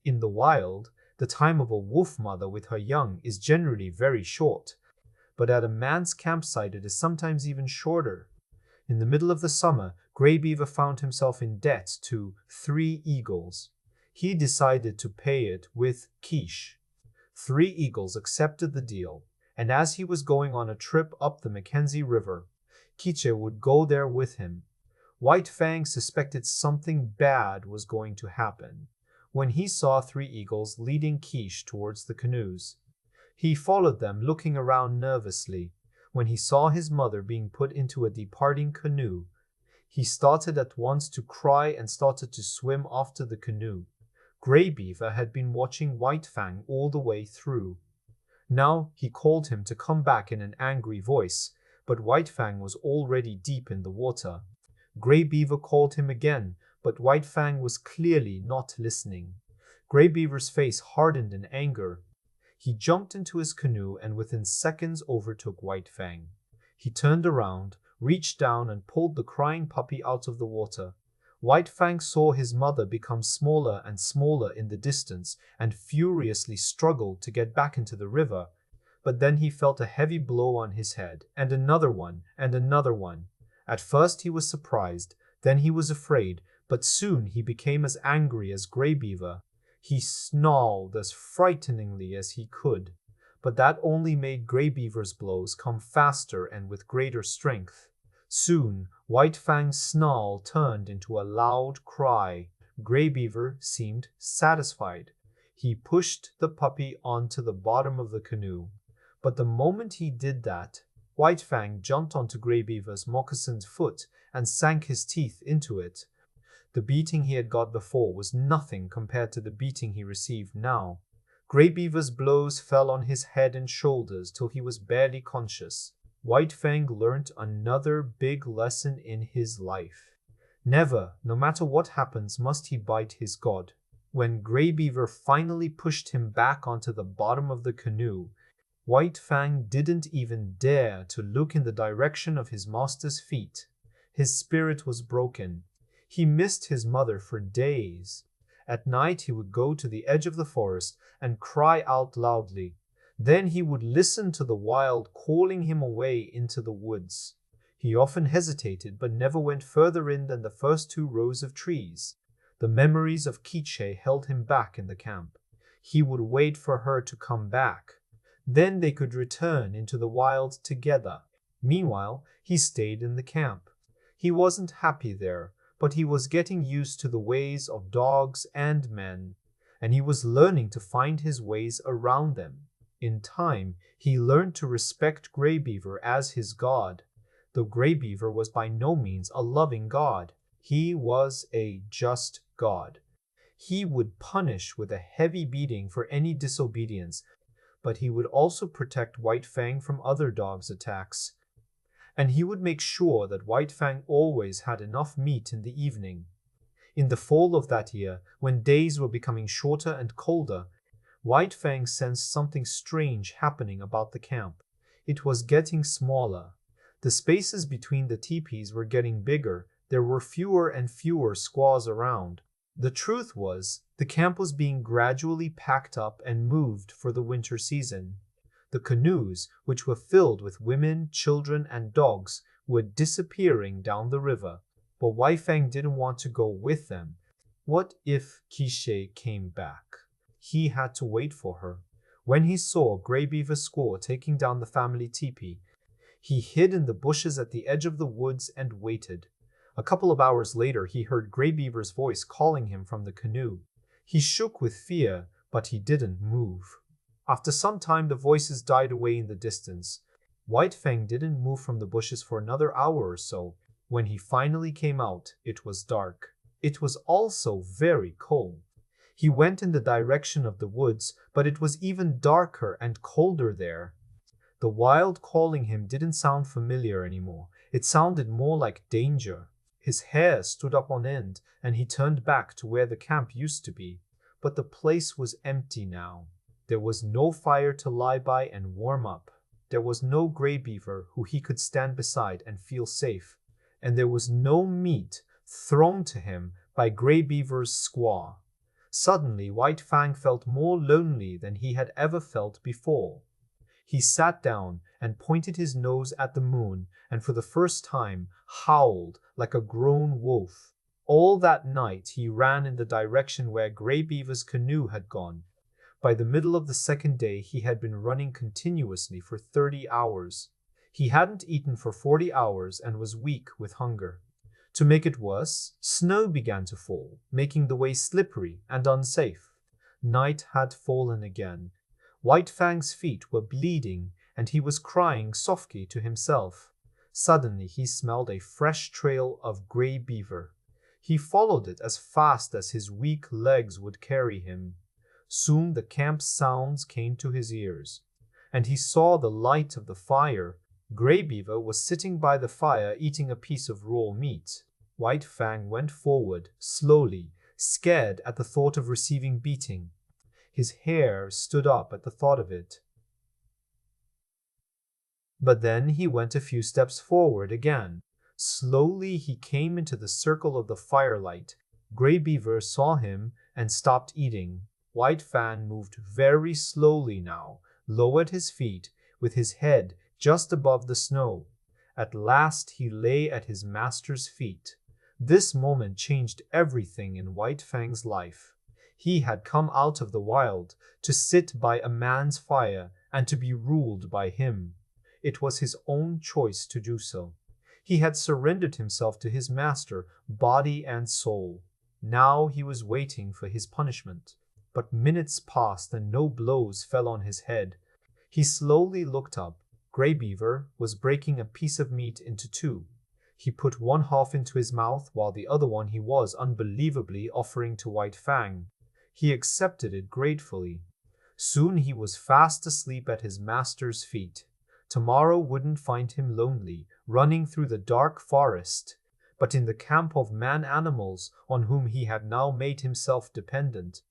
In the wild, the time of a wolf mother with her young is generally very short, but at a man's campsite it is sometimes even shorter. In the middle of the summer, Grey Beaver found himself in debt to 3 eagles. He decided to pay it with quiche. 3 eagles accepted the deal, and as he was going on a trip up the Mackenzie River, Quiche would go there with him. White Fang suspected something bad was going to happen when he saw 3 eagles leading Quiche towards the canoes. He followed them, looking around nervously. When he saw his mother being put into a departing canoe, he started at once to cry and started to swim after the canoe. Grey Beaver had been watching White Fang all the way through. Now he called him to come back in an angry voice, but White Fang was already deep in the water. Grey Beaver called him again, but White Fang was clearly not listening. Grey Beaver's face hardened in anger. He jumped into his canoe and within seconds overtook White Fang. He turned around, reached down and pulled the crying puppy out of the water. White Fang saw his mother become smaller and smaller in the distance and furiously struggled to get back into the river. But then he felt a heavy blow on his head, and another one, and another one. At first he was surprised, then he was afraid, but soon he became as angry as Grey Beaver. He snarled as frighteningly as he could, but that only made Grey Beaver's blows come faster and with greater strength. Soon, White Fang's snarl turned into a loud cry. Grey Beaver seemed satisfied. He pushed the puppy onto the bottom of the canoe. But the moment he did that, White Fang jumped onto Grey Beaver's moccasined foot and sank his teeth into it. The beating he had got before was nothing compared to the beating he received now. Grey Beaver's blows fell on his head and shoulders till he was barely conscious. White Fang learnt another big lesson in his life. Never, no matter what happens, must he bite his god. When Grey Beaver finally pushed him back onto the bottom of the canoe, White Fang didn't even dare to look in the direction of his master's feet. His spirit was broken. He missed his mother for days. At night he would go to the edge of the forest and cry out loudly. Then he would listen to the wild calling him away into the woods. He often hesitated but never went further in than the first 2 rows of trees. The memories of Quiche held him back in the camp. He would wait for her to come back. Then they could return into the wild together. Meanwhile, he stayed in the camp. He wasn't happy there, but he was getting used to the ways of dogs and men, and he was learning to find his ways around them. In time, he learned to respect Grey Beaver as his god. Though Grey Beaver was by no means a loving god, he was a just god. He would punish with a heavy beating for any disobedience, but he would also protect White Fang from other dogs' attacks. And he would make sure that White Fang always had enough meat in the evening. In the fall of that year, when days were becoming shorter and colder, White Fang sensed something strange happening about the camp. It was getting smaller. The spaces between the teepees were getting bigger. There were fewer and fewer squaws around. The truth was, the camp was being gradually packed up and moved for the winter season. The canoes, which were filled with women, children, and dogs, were disappearing down the river, but White Fang didn't want to go with them. What if Quiche came back? He had to wait for her. When he saw Grey Beaver's squaw taking down the family teepee, he hid in the bushes at the edge of the woods and waited. A couple of hours later, he heard Grey Beaver's voice calling him from the canoe. He shook with fear, but he didn't move. After some time, the voices died away in the distance. White Fang didn't move from the bushes for another hour or so. When he finally came out, it was dark. It was also very cold. He went in the direction of the woods, but it was even darker and colder there. The wild calling him didn't sound familiar anymore. It sounded more like danger. His hair stood up on end, and he turned back to where the camp used to be. But the place was empty now. There was no fire to lie by and warm up. There was no Grey Beaver who he could stand beside and feel safe. And there was no meat thrown to him by Grey Beaver's squaw. Suddenly, White Fang felt more lonely than he had ever felt before. He sat down and pointed his nose at the moon and for the first time howled like a grown wolf. All that night he ran in the direction where Grey Beaver's canoe had gone. By the middle of the second day he had been running continuously for 30 hours. He hadn't eaten for 40 hours and was weak with hunger. To make it worse, snow began to fall, making the way slippery and unsafe. Night had fallen again. White Fang's feet were bleeding, and he was crying softly to himself. Suddenly he smelled a fresh trail of Grey Beaver. He followed it as fast as his weak legs would carry him. Soon the camp sounds came to his ears, and he saw the light of the fire. Grey Beaver was sitting by the fire eating a piece of raw meat. White Fang went forward, slowly, scared at the thought of receiving beating. His hair stood up at the thought of it. But then he went a few steps forward again. Slowly he came into the circle of the firelight. Grey Beaver saw him and stopped eating. White Fang moved very slowly now, lowered his feet, with his head just above the snow. At last he lay at his master's feet. This moment changed everything in White Fang's life. He had come out of the wild to sit by a man's fire and to be ruled by him. It was his own choice to do so. He had surrendered himself to his master, body and soul. Now he was waiting for his punishment. But minutes passed and no blows fell on his head. He slowly looked up. Grey Beaver was breaking a piece of meat into two. He put one half into his mouth while the other one he was unbelievably offering to White Fang. He accepted it gratefully. Soon he was fast asleep at his master's feet. Tomorrow wouldn't find him lonely, running through the dark forest, but in the camp of man-animals on whom he had now made himself dependent.